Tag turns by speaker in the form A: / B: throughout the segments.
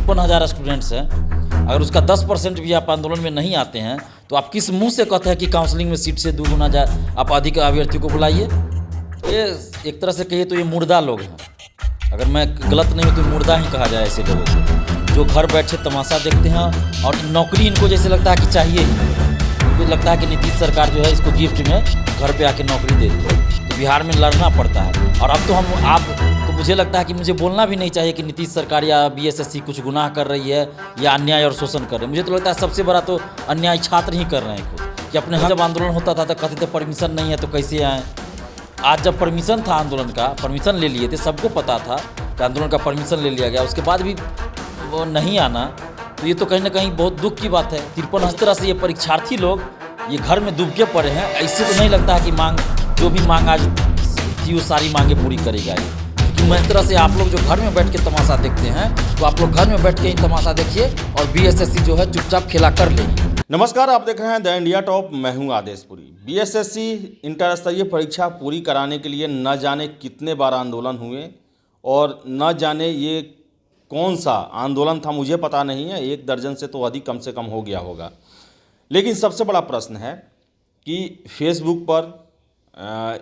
A: 53,000 students हैं, अगर उसका 10% भी आप आंदोलन में नहीं आते हैं तो आप किस मुंह से कहते हैं कि काउंसलिंग में सीट से दुगुना जाए, आप अधिक अभ्यर्थियों को बुलाइए। ये एक तरह से कहिए तो ये मुर्दा लोग हैं, अगर मैं गलत नहीं हूँ तो मुर्दा ही कहा जाए ऐसे लोगों को, जो घर बैठे तमाशा देखते हैं और नौकरी इनको जैसे लगता है कि चाहिए ही। इनको लगता है कि नीतीश सरकार जो है इसको गिफ्ट में घर पे आके नौकरी दे दी, तो बिहार में लड़ना पड़ता है। और अब तो तो मुझे लगता है कि मुझे बोलना भी नहीं चाहिए कि नीतीश सरकार या बीएसएससी कुछ गुनाह कर रही है या अन्याय और शोषण कर रहे हैं। मुझे तो लगता है सबसे बड़ा तो अन्याय छात्र ही कर रहे हैं खुद, कि अपने यहाँ जब आंदोलन होता था तो कहते थे परमिशन नहीं है तो कैसे आएँ। आज जब परमिशन था आंदोलन का, परमिशन ले लिए थे, सबको पता था कि आंदोलन का परमिशन ले लिया गया, उसके बाद भी वो नहीं आना, तो ये तो कहीं ना कहीं बहुत दुख की बात है। 53 इस तरह से ये परीक्षार्थी लोग ये घर में डूब के पड़े हैं। ऐसे तो नहीं लगता है कि जो भी मांग आज थी वो सारी मांगे पूरी करेगा ये, क्योंकि मैं इस तरह से आप लोग जो घर में बैठ के तमाशा देखते हैं तो आप लोग घर में बैठ के ही तमाशा देखिए और बीएसएससी जो है चुपचाप खेला कर लेगी।
B: नमस्कार, आप देख रहे हैं द इंडिया टॉप। मैं हूं आदेशपुरी। बीएसएससी इंटर स्तरीय परीक्षा पूरी कराने के लिए न जाने कितने बार आंदोलन हुए और न जाने ये कौन सा आंदोलन था, मुझे पता नहीं है, 1 दर्जन से तो अधिक कम से कम हो गया होगा। लेकिन सबसे बड़ा प्रश्न है कि फेसबुक पर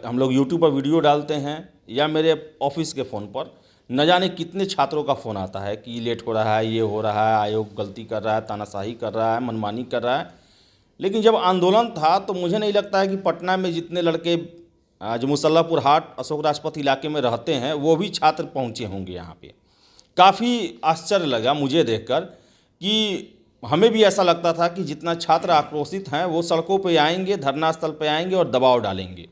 B: हम लोग यूट्यूब पर वीडियो डालते हैं या मेरे ऑफिस के फ़ोन पर न जाने कितने छात्रों का फ़ोन आता है कि लेट हो रहा है, ये हो रहा है, आयोग गलती कर रहा है, तानाशाही कर रहा है, मनमानी कर रहा है। लेकिन जब आंदोलन था तो मुझे नहीं लगता है कि पटना में जितने लड़के जो मुसल्लापुर हाट अशोक राजपथ इलाके में रहते हैं वो भी छात्र पहुँचे होंगे यहाँ पे। काफ़ी आश्चर्य लगा मुझे देखकर कि हमें भी ऐसा लगता था कि जितना छात्र आक्रोशित हैं वो सड़कों पे आएंगे, धरना स्थल पे आएंगे और दबाव डालेंगे,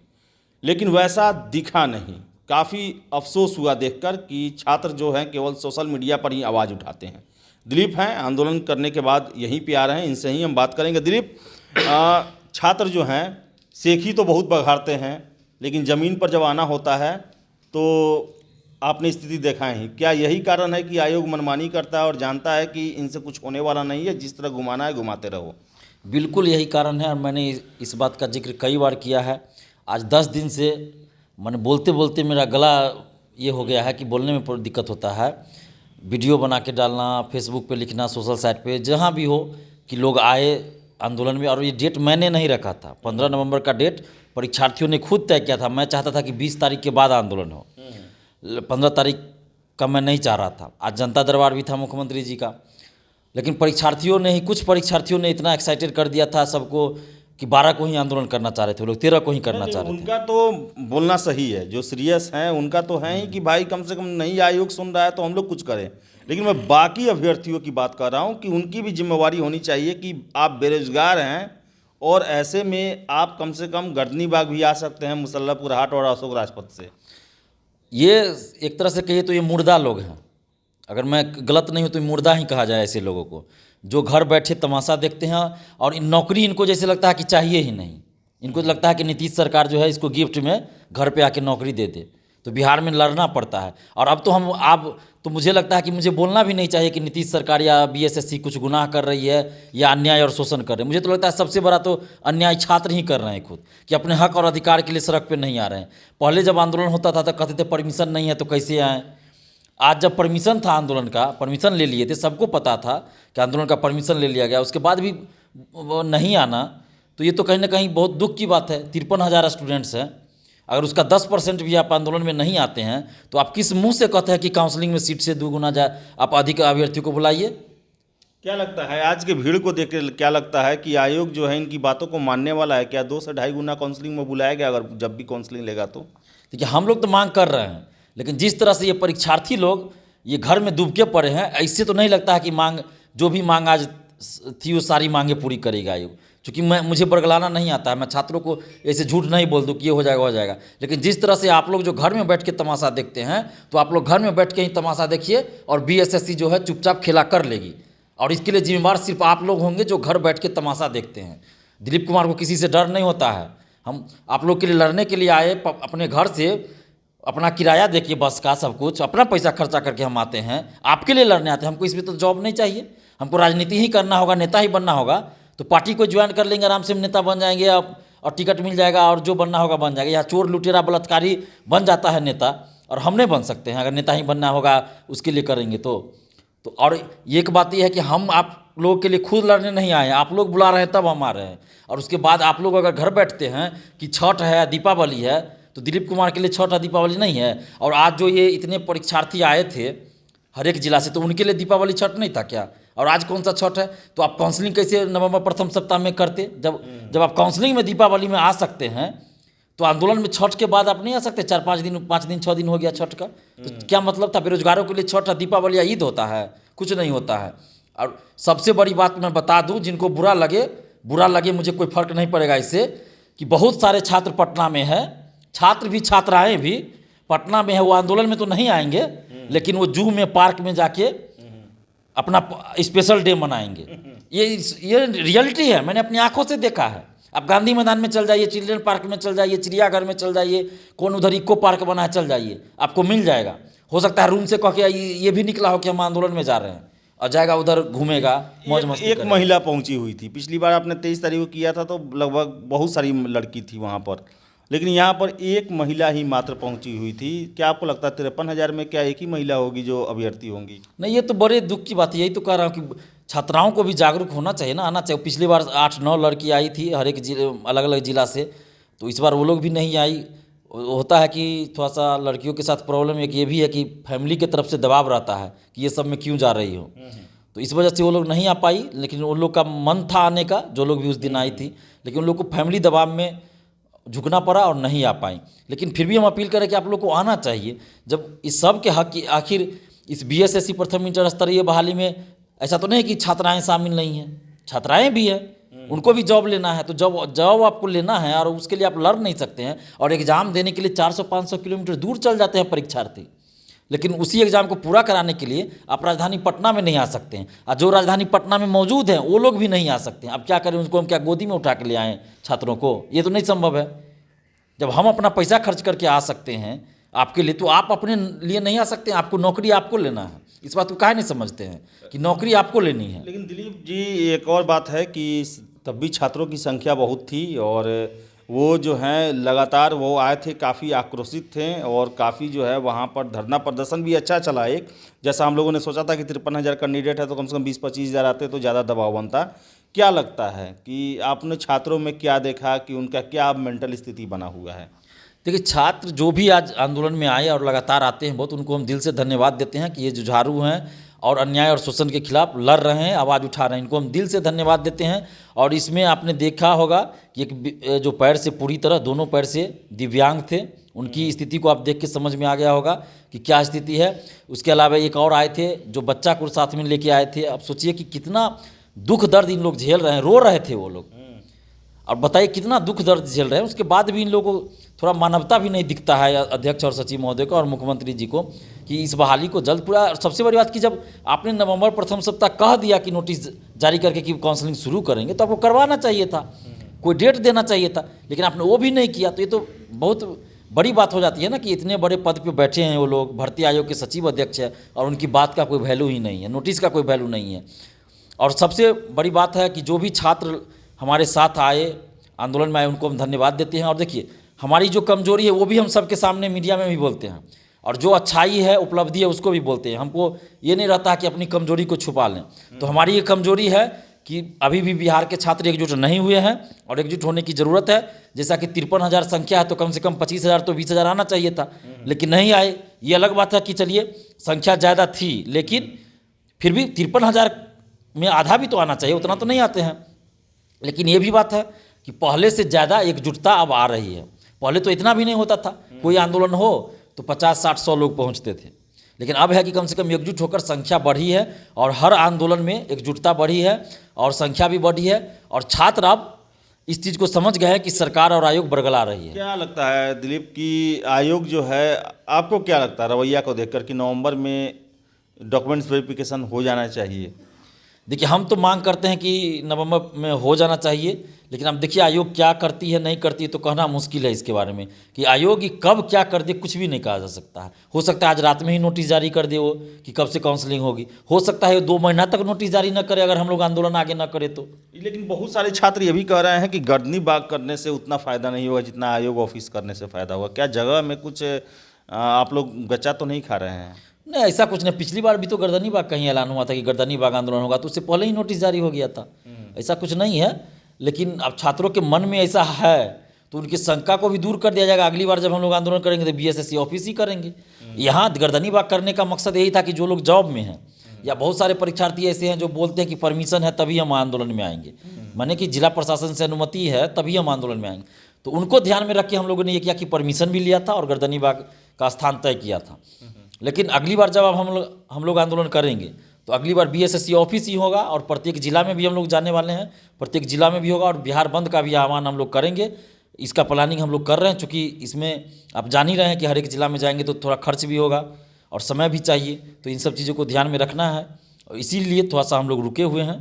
B: लेकिन वैसा दिखा नहीं। काफ़ी अफसोस हुआ देखकर कि छात्र जो हैं केवल सोशल मीडिया पर ही आवाज़ उठाते हैं। दिलीप हैं, आंदोलन करने के बाद यहीं पे आ रहे हैं, इनसे ही हम बात करेंगे। दिलीप, छात्र जो हैं सेखी तो बहुत बघाड़ते हैं, लेकिन ज़मीन पर जब आना होता है तो आपने स्थिति देखा है, क्या यही कारण है कि आयोग मनमानी करता है और जानता है कि इनसे कुछ होने वाला नहीं है, जिस तरह घुमाना है घुमाते रहो?
A: बिल्कुल यही कारण है और मैंने इस बात का जिक्र कई बार किया है। आज 10 दिन से मैंने बोलते बोलते मेरा गला ये हो गया है कि बोलने में दिक्कत होता है। वीडियो बना के डालना, फेसबुक पे लिखना, सोशल साइट पे जहाँ भी हो कि लोग आए आंदोलन में। और ये डेट मैंने नहीं रखा था, 15 नवंबर का डेट परीक्षार्थियों ने खुद तय किया था। मैं चाहता था कि 20 तारीख के बाद आंदोलन हो, 15 तारीख का मैं नहीं चाह रहा था। आज जनता दरबार भी था मुख्यमंत्री जी का, लेकिन परीक्षार्थियों ने ही, कुछ परीक्षार्थियों ने इतना एक्साइटेड कर दिया था सबको कि 12 को ही आंदोलन करना चाह रहे थे, लोग 13 को ही करना चाह रहे थे।
B: उनका तो बोलना सही है, जो सीरियस हैं उनका तो है ही कि भाई कम से कम नहीं आयोग सुन रहा है तो हम लोग कुछ करें। लेकिन मैं बाकी अभ्यर्थियों की बात कर रहा हूँ कि उनकी भी जिम्मेवारी होनी चाहिए कि आप बेरोजगार हैं और ऐसे में आप कम से कम गर्दनी बाग भी आ सकते हैं मुसल्लापुर हाट और अशोक राजपथ से।
A: ये एक तरह से कहिए तो ये मुर्दा लोग हैं, अगर मैं गलत नहीं हूँ तो मुर्दा ही कहा जाए ऐसे लोगों को, जो घर बैठे तमाशा देखते हैं और नौकरी इनको जैसे लगता है कि चाहिए ही नहीं। इनको लगता है कि नीतीश सरकार जो है इसको गिफ्ट में घर पे आके नौकरी दे दे, तो बिहार में लड़ना पड़ता है। और अब तो मुझे लगता है कि मुझे बोलना भी नहीं चाहिए कि नीतीश सरकार या बीएसएससी कुछ गुनाह कर रही है या अन्याय और शोषण कर रहे हैं। मुझे तो लगता है सबसे बड़ा तो अन्याय छात्र ही कर रहे हैं खुद, कि अपने हक और अधिकार के लिए सड़क पर नहीं आ रहे हैं। पहले जब आंदोलन होता था तो कहते थे परमिशन नहीं है तो कैसे आएँ। आज जब परमिशन था आंदोलन का, परमिशन ले लिए थे, सबको पता था कि आंदोलन का परमिशन ले लिया गया, उसके बाद भी वो नहीं आना, तो ये तो कहीं ना कहीं बहुत दुख की बात है। 53,000 स्टूडेंट्स हैं, अगर उसका 10% भी आप आंदोलन में नहीं आते हैं तो आप किस मुंह से कहते हैं कि काउंसलिंग में सीट से दुगुना जाए, आप अधिक अभ्यर्थियों को बुलाइए।
B: क्या लगता है आज के भीड़ को देख के, क्या लगता है कि आयोग जो है इनकी बातों को मानने वाला है? क्या 2 से ढाई गुना काउंसलिंग में बुलाया गया अगर जब भी काउंसलिंग लेगा तो?
A: देखिए, हम लोग तो मांग कर रहे हैं, लेकिन जिस तरह से ये परीक्षार्थी लोग ये घर में डूब के पड़े हैं, ऐसे तो नहीं लगता है कि जो भी मांग आज थी वो सारी मांगे पूरी करेगा आयोग। चूँकि मुझे बरगलाना नहीं आता है, मैं छात्रों को ऐसे झूठ नहीं बोल दूँ कि ये हो जाएगा। लेकिन जिस तरह से आप लोग जो घर में बैठ के तमाशा देखते हैं तो आप लोग घर में बैठ के ही तमाशा देखिए और बीएसएससी जो है चुपचाप खेला कर लेगी। और इसके लिए जिम्मेवार सिर्फ आप लोग होंगे जो घर बैठ के तमाशा देखते हैं। दिलीप कुमार को किसी से डर नहीं होता है। हम आप लोग के लिए लड़ने के लिए आए, अपने घर से अपना किराया देखिए, बस का सब कुछ अपना पैसा खर्चा करके हम आते हैं, आपके लिए लड़ने आते हैं। हमको इसमें तो जॉब नहीं चाहिए, हमको राजनीति ही करना होगा, नेता ही बनना होगा। तो पार्टी को ज्वाइन कर लेंगे, आराम से हम नेता बन जाएंगे और टिकट मिल जाएगा और जो बनना होगा बन जाएगा। या चोर लुटेरा बलात्कारी बन जाता है नेता, और हम नहीं बन सकते हैं। अगर नेता ही बनना होगा उसके लिए करेंगे तो तो और एक बात ये है कि हम आप लोगों के लिए खुद लड़ने नहीं आए हैं, आप लोग बुला रहे हैं तब हम आ रहे हैं। और उसके बाद आप लोग अगर घर बैठते हैं कि छठ है, दीपावली है, तो दिलीप कुमार के लिए छठ और दीपावली नहीं है। और आज जो ये इतने परीक्षार्थी आए थे हर एक जिला से, तो उनके लिए दीपावली छठ नहीं था क्या? और आज कौन सा छठ है? तो आप काउंसलिंग कैसे नवंबर प्रथम सप्ताह में करते? जब आप काउंसलिंग में दीपावली में आ सकते हैं तो आंदोलन में छठ के बाद आप नहीं आ सकते? 4-5 दिन, 5 दिन 6 दिन हो गया छठ का, तो क्या मतलब था? बेरोजगारों के लिए छठ और दीपावली या ईद होता है? कुछ नहीं होता है। और सबसे बड़ी बात मैं बता दूं, जिनको बुरा लगे मुझे कोई फर्क नहीं पड़ेगा इससे, कि बहुत सारे छात्र पटना में है, छात्र भी छात्राएं भी पटना में है, वो आंदोलन में तो नहीं आएंगे, लेकिन वो जू में, पार्क में जाके अपना स्पेशल डे मनाएंगे। ये रियलिटी है, मैंने अपनी आंखों से देखा है। आप गांधी मैदान में चल जाइए, चिल्ड्रन पार्क में चल जाइए, चिड़ियाघर में चल जाइए, कौन उधर इको पार्क बना है, चल जाइए, आपको मिल जाएगा। हो सकता है रूम से कह के ये भी निकला हो कि हम आंदोलन में जा रहे हैं, और जाएगा उधर घूमेगा, मौज मस्ती
B: एक
A: करेगा।
B: महिला पहुंची हुई थी, पिछली बार आपने 23 तारीख को किया था तो लगभग बहुत सारी लड़की थी वहां पर, लेकिन यहाँ पर एक महिला ही मात्र पहुंची हुई थी। क्या आपको लगता है 53,000 में क्या एक ही महिला होगी जो अभ्यर्थी होंगी?
A: नहीं, ये तो बड़े दुख की बात है। यही तो कह रहा हूँ कि छात्राओं को भी जागरूक होना चाहिए ना, आना चाहिए। पिछली बार 8-9 लड़की आई थी हर एक अलग अलग जिला से, तो इस बार वो लोग भी नहीं आई। होता है कि थोड़ा सा लड़कियों के साथ प्रॉब्लम एक ये भी है कि फैमिली की तरफ से दबाव रहता है कि ये सब में क्यों जा रही हो, तो इस वजह से वो लोग नहीं आ पाई। लेकिन उन लोग का मन था आने का, जो लोग भी उस दिन आई थी, लेकिन उन लोग को फैमिली दबाव में झुकना पड़ा और नहीं आ पाई। लेकिन फिर भी हम अपील करें कि आप लोग को आना चाहिए। जब इस सब के हक की, आखिर इस बीएसएससी प्रथम इंटर स्तरीय बहाली में ऐसा तो नहीं कि छात्राएं शामिल नहीं हैं, छात्राएं भी हैं, उनको भी जॉब लेना है। तो जॉब आपको लेना है और उसके लिए आप लड़ नहीं सकते हैं, और एग्ज़ाम देने के लिए 400-500 किलोमीटर दूर चल जाते हैं परीक्षार्थी। लेकिन उसी एग्ज़ाम को पूरा कराने के लिए आप राजधानी पटना में नहीं आ सकते हैं, और जो राजधानी पटना में मौजूद हैं वो लोग भी नहीं आ सकते हैं। अब क्या करें, उनको हम क्या गोदी में उठा के ले आएँ छात्रों को? ये तो नहीं संभव है। जब हम अपना पैसा खर्च करके आ सकते हैं आपके लिए, तो आप अपने लिए नहीं आ सकते हैं? आपको नौकरी आपको लेना है, इस बात को काहे नहीं समझते हैं कि नौकरी आपको लेनी है?
B: लेकिन दिलीप जी, एक और बात है कि तब भी छात्रों की संख्या बहुत थी, और वो जो हैं लगातार वो आए थे, काफ़ी आक्रोशित थे, और काफ़ी जो है वहाँ पर धरना प्रदर्शन भी अच्छा चला। एक जैसा हम लोगों ने सोचा था कि 53,000 कैंडिडेट है तो कम से कम 20-25,000 आते तो ज़्यादा दबाव बनता। क्या लगता है कि आपने छात्रों में क्या देखा, कि उनका क्या मेंटल स्थिति बना हुआ है?
A: देखिए, छात्र जो भी आज आंदोलन में आए और लगातार आते हैं, बहुत उनको हम दिल से धन्यवाद देते हैं कि ये जुझारू हैं और अन्याय और शोषण के खिलाफ लड़ रहे हैं, आवाज़ उठा रहे हैं। इनको हम दिल से धन्यवाद देते हैं। और इसमें आपने देखा होगा कि एक जो पैर से पूरी तरह, दोनों पैर से दिव्यांग थे, उनकी स्थिति को आप देख के समझ में आ गया होगा कि क्या स्थिति है। उसके अलावा एक और आए थे जो बच्चा को साथ में लेके आए थे। अब सोचिए कि कितना दुख दर्द इन लोग झेल रहे हैं, रो रहे थे वो लोग, और बताइए कितना दुख दर्द झेल रहे हैं। उसके बाद भी इन लोगों को थोड़ा मानवता भी नहीं दिखता है अध्यक्ष और सचिव महोदय को और मुख्यमंत्री जी को, कि इस बहाली को जल्द पूरा। सबसे बड़ी बात कि जब आपने नवंबर प्रथम सप्ताह कह दिया कि नोटिस जारी करके कि काउंसलिंग शुरू करेंगे, तो आपको करवाना चाहिए था, कोई डेट देना चाहिए था, लेकिन आपने वो भी नहीं किया। तो ये तो बहुत बड़ी बात हो जाती है ना कि इतने बड़े पद पे बैठे हैं वो लोग, भर्ती आयोग के सचिव अध्यक्ष है, और उनकी बात का कोई वैल्यू ही नहीं है, नोटिस का कोई वैल्यू नहीं है। और सबसे बड़ी बात है कि जो भी छात्र हमारे साथ आए, आंदोलन में आए, उनको हम धन्यवाद देते हैं। और देखिए, हमारी जो कमजोरी है वो भी हम सबके सामने मीडिया में भी बोलते हैं, और जो अच्छाई है, उपलब्धि है, उसको भी बोलते हैं। हमको ये नहीं रहता कि अपनी कमजोरी को छुपा लें। तो हमारी ये कमजोरी है कि अभी भी बिहार के छात्र एकजुट नहीं हुए हैं, और एकजुट होने की ज़रूरत है। जैसा कि 53,000 संख्या है, तो कम से कम 25,000 तो 20,000 आना चाहिए था, लेकिन नहीं आए। ये अलग बात है कि चलिए संख्या ज़्यादा थी, लेकिन फिर भी 53,000 में आधा भी तो आना चाहिए, उतना तो नहीं आते हैं। लेकिन ये भी बात है कि पहले से ज़्यादा एकजुटता अब आ रही है। पहले तो इतना भी नहीं होता था, कोई आंदोलन हो तो 50-60-100 लोग पहुंचते थे, लेकिन अब है कि कम से कम एकजुट होकर संख्या बढ़ी है, और हर आंदोलन में एकजुटता बढ़ी है और संख्या भी बढ़ी है। और छात्र अब इस चीज़ को समझ गए हैं कि सरकार और आयोग बरगला रही है।
B: क्या लगता है दिलीप की आयोग जो है, आपको क्या लगता है रवैया को देखकर कि नवंबर में डॉक्यूमेंट्स वेरिफिकेशन हो जाना चाहिए?
A: देखिए, हम तो मांग करते हैं कि नवंबर में हो जाना चाहिए, लेकिन अब देखिए आयोग क्या करती है नहीं करती है, तो कहना मुश्किल है इसके बारे में कि आयोग कब क्या कर दे, कुछ भी नहीं कहा जा सकता है। हो सकता है आज रात में ही नोटिस जारी कर दे वो कि कब से काउंसलिंग होगी, हो सकता है 2 महीना तक नोटिस जारी न करे अगर हम लोग आंदोलन आगे न करें तो।
B: लेकिन बहुत सारे छात्र ये भी कह रहे हैं कि गर्दनी बाग करने से उतना फ़ायदा नहीं होगा जितना आयोग ऑफिस करने से फ़ायदा होगा। क्या जगह में कुछ आप लोग गच्चा तो नहीं खा रहे हैं?
A: नहीं, ऐसा कुछ नहीं। पिछली बार भी तो गर्दनी बाग कहीं ऐलान हुआ था कि गर्दनी बाग आंदोलन होगा, तो उससे पहले ही नोटिस जारी हो गया था। ऐसा कुछ नहीं है, लेकिन अब छात्रों के मन में ऐसा है तो उनकी शंका को भी दूर कर दिया जाएगा। अगली बार जब हम लोग आंदोलन करेंगे तो बीएसएससी ऑफिस ही करेंगे। यहाँ गर्दनी बाग करने का मकसद यही था कि जो लोग जॉब में हैं या बहुत सारे परीक्षार्थी ऐसे हैं जो बोलते हैं कि परमिशन है तभी हम आंदोलन में आएंगे, माने कि जिला प्रशासन से अनुमति है तभी हम आंदोलन में आएंगे, तो उनको ध्यान में रख के हम लोगों ने ये किया कि परमिशन भी लिया था और गर्दनी बाग का स्थान तय किया था। लेकिन अगली बार जब अब हम लोग आंदोलन करेंगे तो अगली बार बीएसएससी ऑफिस ही होगा और प्रत्येक जिला में भी हम लोग जाने वाले हैं, प्रत्येक जिला में भी होगा और बिहार बंद का भी आह्वान हम लोग करेंगे। इसका प्लानिंग हम लोग कर रहे हैं, चूँकि इसमें आप जान ही रहे हैं कि हर एक जिला में जाएंगे तो थोड़ा खर्च भी होगा और समय भी चाहिए, तो इन सब चीज़ों को ध्यान में रखना है और इसीलिए थोड़ा सा हम लोग रुके हुए हैं।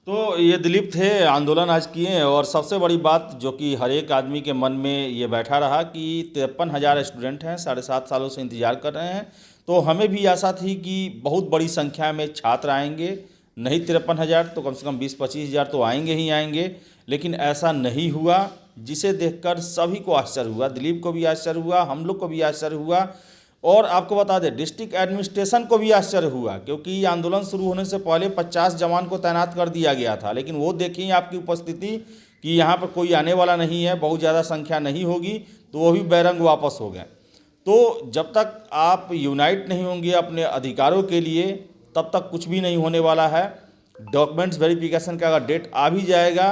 B: तो ये दिलीप थे, आंदोलन आज किए और सबसे बड़ी बात जो कि हर एक आदमी के मन में ये बैठा रहा कि 53,000 स्टूडेंट हैं, 7.5 सालों से इंतज़ार कर रहे हैं, तो हमें भी आशा थी कि बहुत बड़ी संख्या में छात्र आएंगे, नहीं 53,000 तो कम से कम 20-25 हज़ार तो आएंगे ही आएंगे, लेकिन ऐसा नहीं हुआ, जिसे देखकर सभी को आश्चर्य हुआ। दिलीप को भी आश्चर्य हुआ, हम लोग को भी आश्चर्य हुआ और आपको बता दें डिस्ट्रिक्ट एडमिनिस्ट्रेशन को भी आश्चर्य हुआ, क्योंकि आंदोलन शुरू होने से पहले 50 जवान को तैनात कर दिया गया था, लेकिन वो देखिए आपकी उपस्थिति कि यहाँ पर कोई आने वाला नहीं है, बहुत ज़्यादा संख्या नहीं होगी, तो वो भी बैरंग वापस हो गए। तो जब तक आप यूनाइट नहीं होंगे अपने अधिकारों के लिए तब तक कुछ भी नहीं होने वाला है। डॉक्यूमेंट्स वेरिफिकेशन का अगर डेट आ भी जाएगा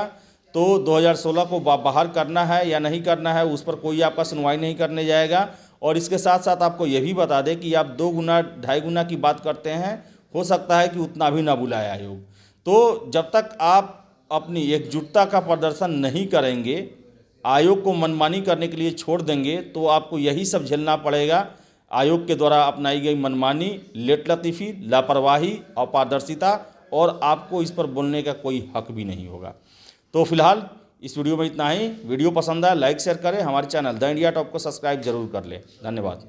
B: तो 2016 को बाहर करना है या नहीं करना है उस पर कोई आपका सुनवाई नहीं करने जाएगा। और इसके साथ साथ आपको ये भी बता दें कि आप 2 गुना 2.5 गुना की बात करते हैं, हो सकता है कि उतना भी ना बुलाए आयोग। तो जब तक आप अपनी एकजुटता का प्रदर्शन नहीं करेंगे, आयोग को मनमानी करने के लिए छोड़ देंगे, तो आपको यही सब झेलना पड़ेगा। आयोग के द्वारा अपनाई गई मनमानी, लेटलतीफ़ी, लापरवाही, अपारदर्शिता, और आपको इस पर बोलने का कोई हक भी नहीं होगा। तो फिलहाल इस वीडियो में इतना ही। वीडियो पसंद आया लाइक शेयर करें, हमारे चैनल द इंडिया टॉप को सब्सक्राइब जरूर कर लें। धन्यवाद।